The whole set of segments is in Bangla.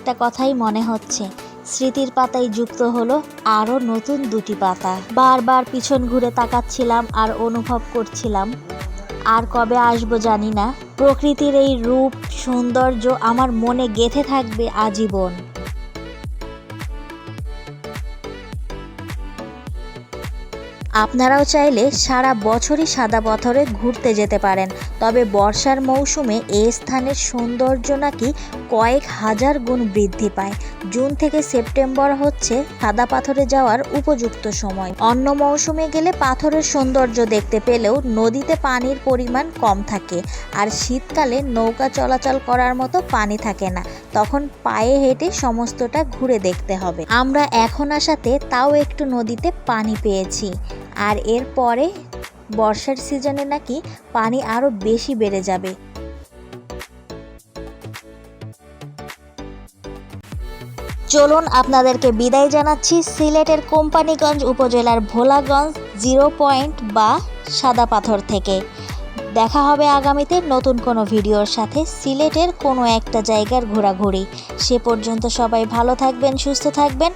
একটা কথাই মনে হচ্ছে, স্মৃতির পাতায় যুক্ত হলো আরও নতুন দুটি পাতা। বারবার পিছন ঘুরে তাকাচ্ছিলাম আর অনুভব করছিলাম আর কবে আসবো জানি না, প্রকৃতির এই রূপ সৌন্দর্য আমার মনে গেঁথে থাকবে আজীবন। আপনারাও চাইলে সারা বছরই সাদা পাথরে ঘুরতে যেতে পারেন, তবে বর্ষার মৌসুমে এই স্থানের সৌন্দর্য নাকি কয়েক হাজার গুণ বৃদ্ধি পায়। জুন থেকে সেপ্টেম্বর হচ্ছে সাদা পাথরে যাওয়ার উপযুক্ত সময়। অন্য মৌসুমে গেলে পাথরের সৌন্দর্য দেখতে পেলেও নদীতে পানির পরিমাণ কম থাকে, আর শীতকালে নৌকা চলাচল করার মতো পানি থাকে না, তখন পায়ে হেঁটে সমস্তটা ঘুরে দেখতে হবে। আমরা এখন আসাতে তাও একটু নদীতে পানি পেয়েছি, আর এরপরে বর্ষার সিজনে নাকি পানি আরও বেশি বেড়ে যাবে। চলুন আপনাদেরকে বিদায় জানাচ্ছি সিলেটের কোম্পানিগঞ্জ উপজেলার ভোলাগঞ্জ 0 পয়েন্ট বা সাদা পাথর থেকে। দেখা হবে আগামীতে নতুন কোনো ভিডিওর সাথে সিলেটের কোনো একটা জায়গার ঘোরাঘুরি। সে পর্যন্ত সবাই ভালো থাকবেন, সুস্থ থাকবেন,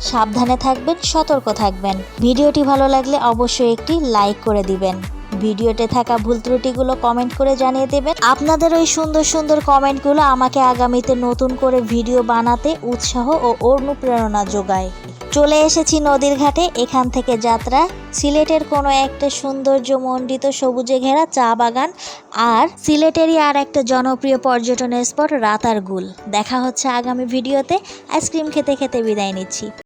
সাবধানে থাকবেন, সতর্ক থাকবেন। ভিডিওটি ভালো লাগলে অবশ্যই একটি লাইক করে দিবেন। ভিডিওতে থাকা ভুল ত্রুটিগুলো কমেন্ট করে জানিয়ে দেবেন। আপনাদের ওই সুন্দর সুন্দর কমেন্টগুলো আমাকে আগামীতে নতুন করে ভিডিও বানাতে উৎসাহ ও অনুপ্রেরণা যোগায়। চলে এসেছি নদীর ঘাটে, এখান থেকে যাত্রা সিলেটের কোনো একটা সৌন্দর্যমণ্ডিত সবুজে ঘেরা চা বাগান আর সিলেটেরই আর একটা জনপ্রিয় পর্যটনের স্পট রাতারগুল। দেখা হচ্ছে আগামী ভিডিওতে। আইসক্রিম খেতে খেতে বিদায় নিচ্ছি।